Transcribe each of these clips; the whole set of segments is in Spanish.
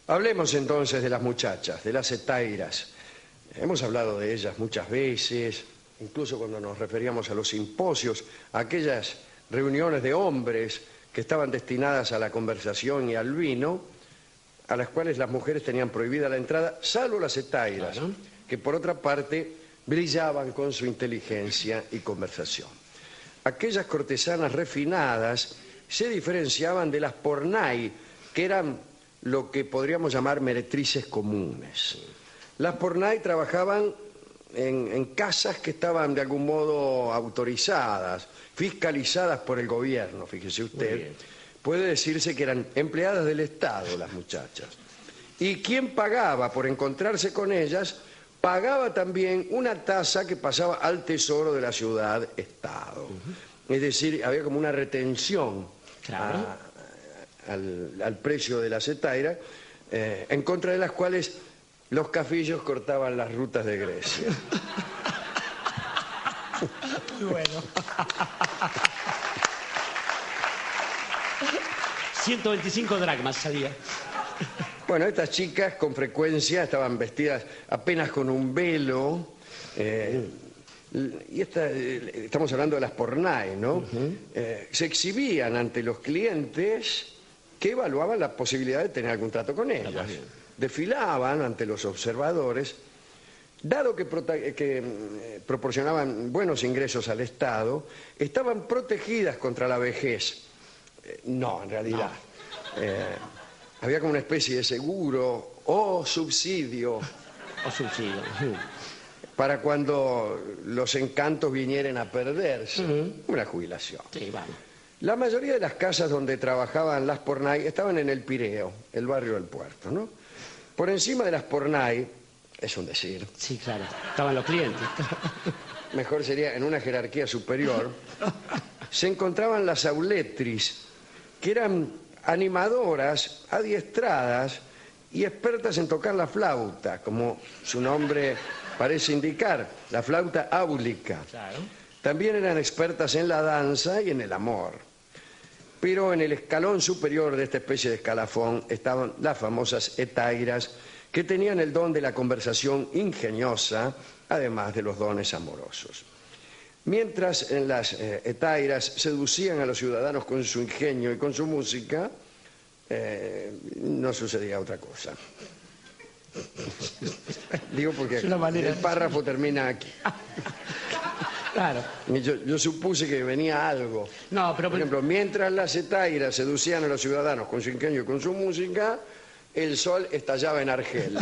Hablemos entonces de las muchachas, de las hetairas. Hemos hablado de ellas muchas veces, incluso cuando nos referíamos a los simposios, a aquellas reuniones de hombres que estaban destinadas a la conversación y al vino, a las cuales las mujeres tenían prohibida la entrada, salvo las hetairas, Claro. que por otra parte brillaban con su inteligencia y conversación. Aquellas cortesanas refinadas se diferenciaban de las pornai, que eran lo que podríamos llamar meretrices comunes. Las pornai trabajaban en casas que estaban de algún modo autorizadas, fiscalizadas por el gobierno, fíjese usted. Puede decirse que eran empleadas del Estado las muchachas. Y quien pagaba por encontrarse con ellas, pagaba también una tasa que pasaba al tesoro de la ciudad-estado. Es decir, había como una retención Claro. al precio de las hetairas, en contra de las cuales los cafillos cortaban las rutas de Grecia. Muy bueno. 125 dracmas salía. Bueno, estas chicas con frecuencia estaban vestidas apenas con un velo, y estamos hablando de las pornai, ¿no? Se exhibían ante los clientes que evaluaban la posibilidad de tener algún trato con ellas. Desfilaban ante los observadores, dado que proporcionaban buenos ingresos al Estado, estaban protegidas contra la vejez. No, en realidad. Había como una especie de seguro o subsidio. O subsidio. Para cuando los encantos vinieran a perderse. Una jubilación. Sí, vamos. La mayoría de las casas donde trabajaban las pornai estaban en el Pireo, el barrio del Puerto, ¿no? Por encima de las pornai, es un decir, Sí, claro. Estaban los clientes. mejor sería en una jerarquía superior, se encontraban las auletris, que eran animadoras, adiestradas y expertas en tocar la flauta, como su nombre parece indicar, la flauta áulica. Claro. También eran expertas en la danza y en el amor. Pero en el escalón superior de esta especie de escalafón estaban las famosas hetairas, que tenían el don de la conversación ingeniosa, además de los dones amorosos. Mientras en las hetairas seducían a los ciudadanos con su ingenio y con su música, no sucedía otra cosa. Digo porque el párrafo termina aquí. Claro. Yo supuse que venía algo. No, pero Por ejemplo, mientras las hetairas seducían a los ciudadanos con su ingenio y con su música, el sol estallaba en Argel.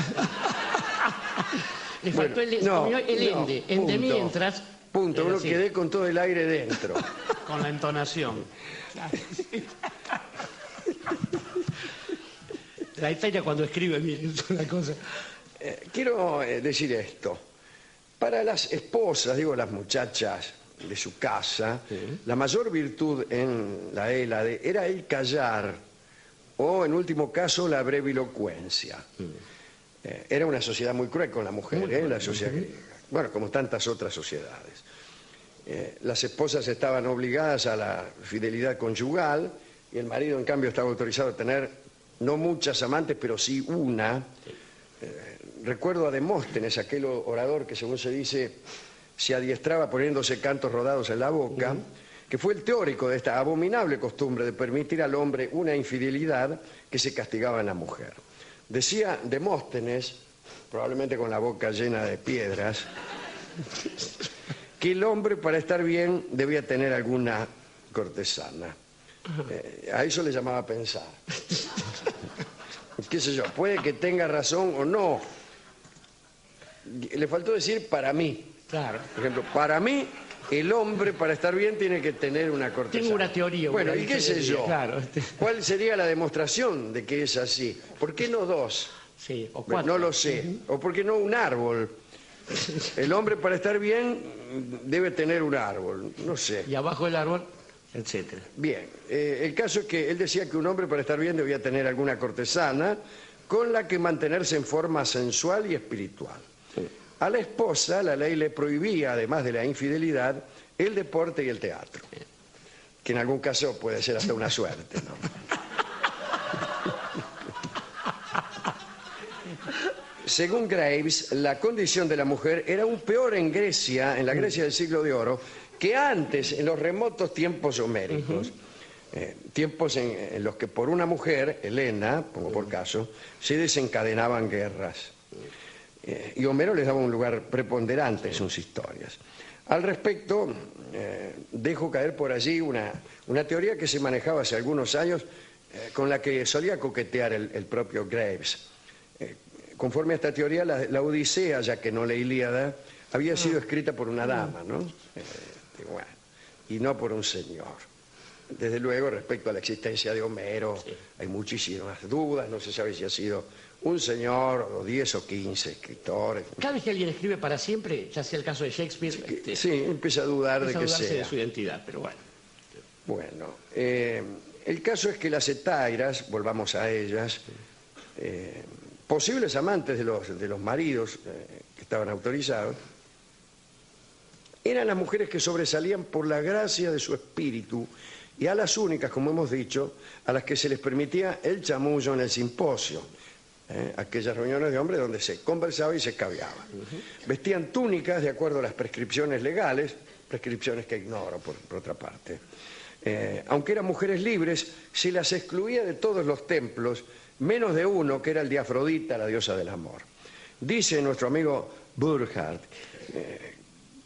le faltó el ende. Ende mientras. Punto, uno Sí. quedé con todo el aire dentro. Con la entonación. La Italia cuando escribe, miren, es una cosa. Quiero decir esto. Para las esposas, digo las muchachas de su casa, la mayor virtud en la Hélade era el callar, o en último caso la brevilocuencia. Era una sociedad muy cruel con la mujer, la sociedad griega. Bueno, como tantas otras sociedades. Las esposas estaban obligadas a la fidelidad conyugal y el marido, en cambio, estaba autorizado a tener no muchas amantes, pero sí una. Recuerdo a Demóstenes, aquel orador que, según se dice, se adiestraba poniéndose cantos rodados en la boca, que fue el teórico de esta abominable costumbre de permitir al hombre una infidelidad que se castigaba en la mujer. Decía Demóstenes, probablemente con la boca llena de piedras, que el hombre para estar bien debía tener alguna cortesana. A eso le llamaba pensar. Qué sé yo, puede que tenga razón o no. Le faltó decir para mí. Claro. Por ejemplo, para mí, el hombre para estar bien tiene que tener una cortesana. Tengo una teoría. Bueno, ¿y qué sé yo? Claro. ¿Cuál sería la demostración de que es así? ¿Por qué no dos? Sí, o Bueno, cuatro. no lo sé. ¿O por qué no un árbol? El hombre para estar bien debe tener un árbol, no sé. Y abajo del árbol, etcétera. Bien, el caso es que él decía que un hombre para estar bien debía tener alguna cortesana con la que mantenerse en forma sensual y espiritual. A la esposa la ley le prohibía, además de la infidelidad, el deporte y el teatro, que en algún caso puede ser hasta una suerte, ¿no? Según Graves, la condición de la mujer era aún peor en Grecia, en la Grecia del siglo de oro, que antes, en los remotos tiempos homéricos. Tiempos en los que por una mujer, Helena, pongo por caso, se desencadenaban guerras. Y Homero les daba un lugar preponderante en sus historias. Al respecto, dejo caer por allí una teoría que se manejaba hace algunos años, con la que solía coquetear el propio Graves. Conforme a esta teoría, la Odisea, ya que no la Ilíada, había sido escrita por una dama, ¿no? Bueno, y no por un señor. Desde luego, respecto a la existencia de Homero, sí, hay muchísimas dudas, no se sabe si ha sido un señor o 10 o 15 escritores. Cada vez que alguien escribe para siempre, ya sea el caso de Shakespeare... Sí, empieza a dudar de que sea. De su identidad, pero bueno. Bueno, el caso es que las hetairas, volvamos a ellas, posibles amantes de los maridos que estaban autorizados, eran las mujeres que sobresalían por la gracia de su espíritu y a las únicas, como hemos dicho, a las que se les permitía el chamullo en el simposio, aquellas reuniones de hombres donde se conversaba y se escabiaba. Vestían túnicas de acuerdo a las prescripciones legales, prescripciones que ignoro por otra parte. Aunque eran mujeres libres, se las excluía de todos los templos, menos de uno, que era el de Afrodita, la diosa del amor. Dice nuestro amigo Burckhardt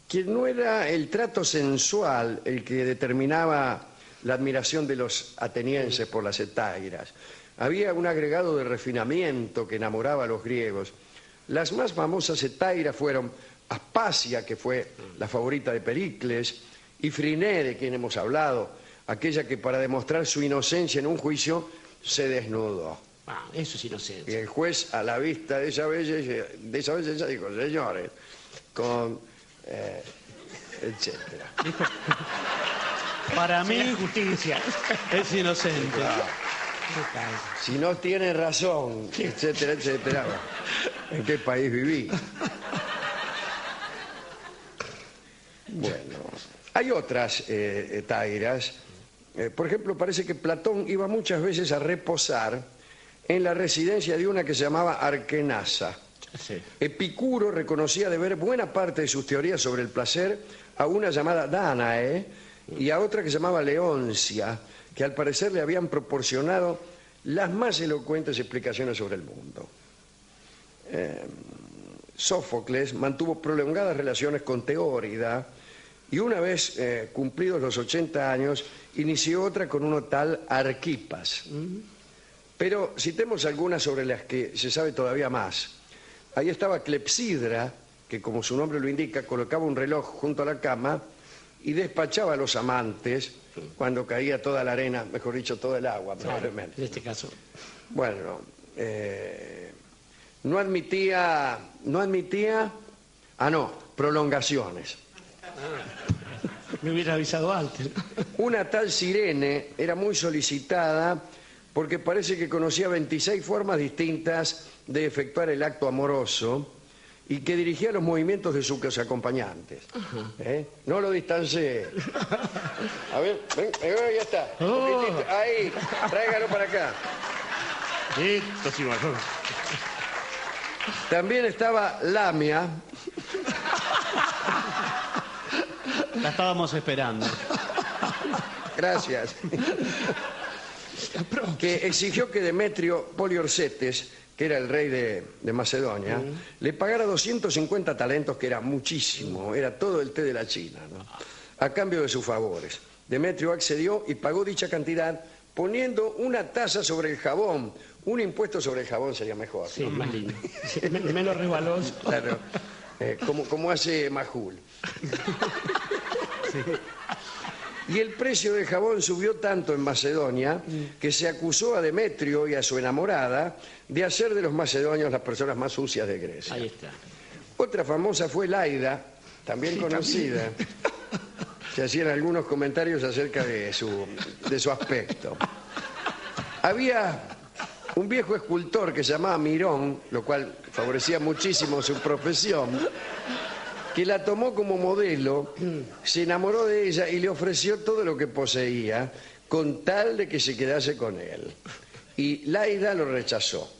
que no era el trato sensual el que determinaba la admiración de los atenienses por las hetairas. Había un agregado de refinamiento que enamoraba a los griegos. Las más famosas hetairas fueron Aspasia, que fue la favorita de Pericles, y Friné, de quien hemos hablado, aquella que para demostrar su inocencia en un juicio se desnudó. Ah, eso es inocencia. Y el juez, a la vista de esa belleza dijo, señores, con... etcétera. Dijo, para mí, justicia, es inocente. Claro. Si no tiene razón, etcétera, etcétera, ¿en qué país viví? Bueno, hay otras hetairas. Por ejemplo, parece que Platón iba muchas veces a reposar en la residencia de una que se llamaba Arkenasa. Sí. Epicuro reconocía deber buena parte de sus teorías sobre el placer a una llamada Dánae y a otra que se llamaba Leoncia, que al parecer le habían proporcionado las más elocuentes explicaciones sobre el mundo. Sófocles mantuvo prolongadas relaciones con Teórida y una vez cumplidos los 80 años inició otra con uno tal Arquipas. Pero citemos algunas sobre las que se sabe todavía más. Ahí estaba Clepsidra, que como su nombre lo indica, colocaba un reloj junto a la cama y despachaba a los amantes cuando caía toda la arena, mejor dicho, todo el agua, probablemente. En este caso. Bueno, no admitía, prolongaciones. Me hubiera avisado antes. Una tal Sirene era muy solicitada porque parece que conocía 26 formas distintas de efectuar el acto amoroso y que dirigía los movimientos de sus acompañantes. No lo distancié. A ver, ven, ya está. Ahí, tráigalo para acá. Esto sí, bueno. También estaba Lamia. La estábamos esperando. Gracias. Que exigió que Demetrio Poliorcetes, que era el rey de Macedonia, le pagara 250 talentos, que era muchísimo, era todo el té de la China, ¿no? A cambio de sus favores. Demetrio accedió y pagó dicha cantidad poniendo una tasa sobre el jabón. Un impuesto sobre el jabón sería mejor. Sí, ¿no? Más lindo. Menos resbaloso. Claro, como hace Majul. Sí. Y el precio del jabón subió tanto en Macedonia que se acusó a Demetrio y a su enamorada de hacer de los macedonios las personas más sucias de Grecia. Ahí está. Otra famosa fue Laida, también conocida, que hacían algunos comentarios acerca de su aspecto. Había un viejo escultor que se llamaba Mirón, lo cual favorecía muchísimo su profesión, que la tomó como modelo, se enamoró de ella y le ofreció todo lo que poseía con tal de que se quedase con él. Y Laida lo rechazó.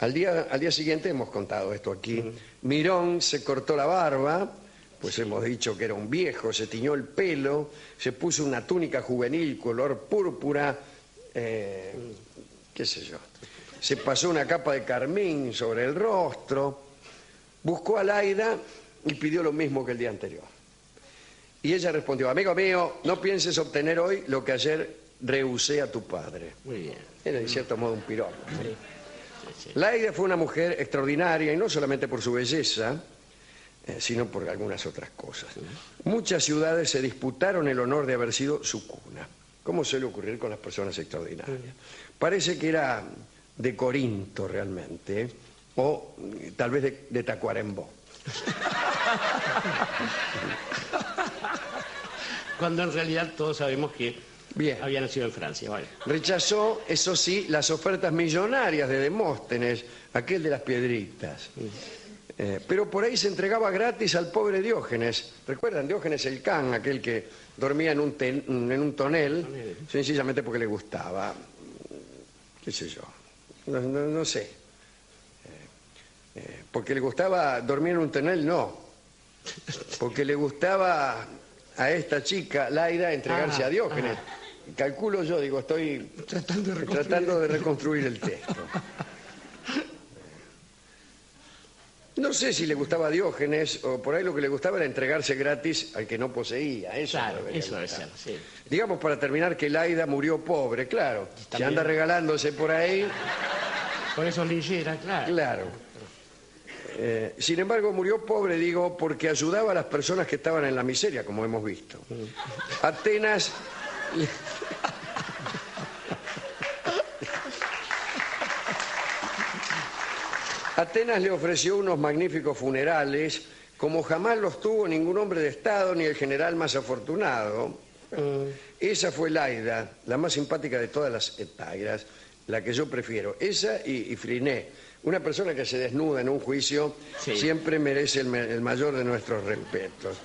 Al día siguiente, hemos contado esto aquí, Mirón se cortó la barba, pues hemos dicho que era un viejo, se tiñó el pelo, se puso una túnica juvenil color púrpura, qué sé yo, se pasó una capa de carmín sobre el rostro, buscó a Laida y pidió lo mismo que el día anterior. Y ella respondió: amigo mío, no pienses obtener hoy lo que ayer rehusé a tu padre. Muy bien. Era de cierto modo un piropo. Sí, sí. Laida fue una mujer extraordinaria, y no solamente por su belleza, sino por algunas otras cosas. Muchas ciudades se disputaron el honor de haber sido su cuna, como suele ocurrir con las personas extraordinarias. Parece que era de Corinto realmente, o tal vez de Tacuarembó. Cuando en realidad todos sabemos que Bien. había nacido en Francia. Vale. Rechazó, eso sí, las ofertas millonarias de Demóstenes, aquel de las piedritas. Pero por ahí se entregaba gratis al pobre Diógenes. ¿Recuerdan? Diógenes el Can, aquel que dormía en un tonel, sencillamente porque le gustaba. ¿Qué sé yo? No sé. Porque le gustaba dormir en un tonel, no. Porque le gustaba a esta chica, Laida, entregarse a Diógenes. Calculo yo, digo, estoy tratando de reconstruir el texto. No sé si le gustaba a Diógenes, o por ahí lo que le gustaba era entregarse gratis al que no poseía. Eso Claro, eso debe ser, sí. Digamos, para terminar, que Laida murió pobre, claro. Se anda regalándose por ahí. Con esos lincheras, claro. Claro. Sin embargo, murió pobre, digo, porque ayudaba a las personas que estaban en la miseria, como hemos visto. Atenas... Atenas le ofreció unos magníficos funerales, como jamás los tuvo ningún hombre de Estado ni el general más afortunado. Esa fue Laida, la más simpática de todas las hetairas, la que yo prefiero. Esa y Friné. Una persona que se desnuda en un juicio siempre merece el mayor de nuestros respetos.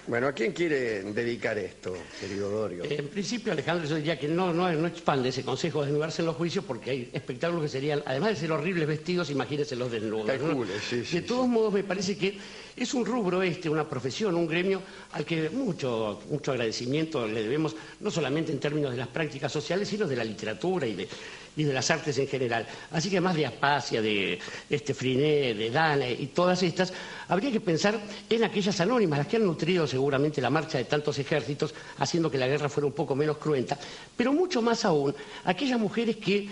Bueno, ¿a quién quiere dedicar esto, querido Dorio? En principio, Alejandro, yo diría que no expande ese consejo de desnudarse en los juicios, porque hay espectáculos que serían, además de ser horribles vestidos, imagínense los desnudos. Calcule, ¿no? sí, de todos modos, me parece que es un rubro una profesión, un gremio al que mucho agradecimiento le debemos, no solamente en términos de las prácticas sociales, sino de la literatura y de las artes en general. Así que además de Aspasia, de Friné, de Dane y todas estas, habría que pensar en aquellas anónimas, las que han nutrido seguramente la marcha de tantos ejércitos, haciendo que la guerra fuera un poco menos cruenta, pero mucho más aún, aquellas mujeres que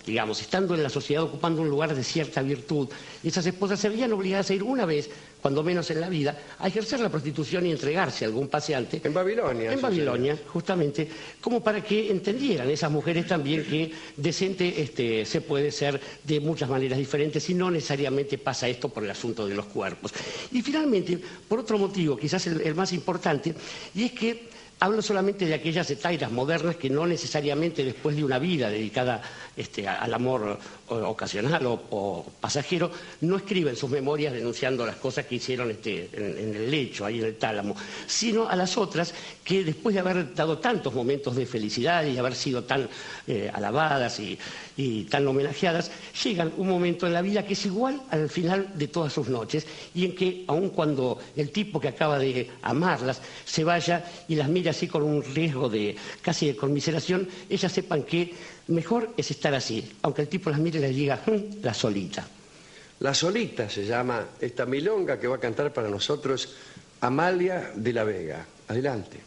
digamos, estando en la sociedad, ocupando un lugar de cierta virtud, esas esposas se veían obligadas a ir una vez, cuando menos en la vida, a ejercer la prostitución y entregarse a algún paseante. En Babilonia. En Babilonia, justamente, como para que entendieran esas mujeres también que decente se puede ser de muchas maneras diferentes y no necesariamente pasa esto por el asunto de los cuerpos. Y finalmente, por otro motivo, quizás el más importante, y es que hablo solamente de aquellas hetairas modernas que no necesariamente después de una vida dedicada al amor ocasional o pasajero, no escriben sus memorias denunciando las cosas que hicieron en el lecho, ahí en el tálamo, sino a las otras que después de haber dado tantos momentos de felicidad y haber sido tan alabadas y tan homenajeadas, llegan un momento en la vida que es igual al final de todas sus noches y en que, aun cuando el tipo que acaba de amarlas se vaya y las mira así con un riesgo casi de conmiseración, ellas sepan que mejor es estar así, aunque el tipo las mire y les diga, la solita. La solita se llama esta milonga que va a cantar para nosotros Amalia de la Vega. Adelante.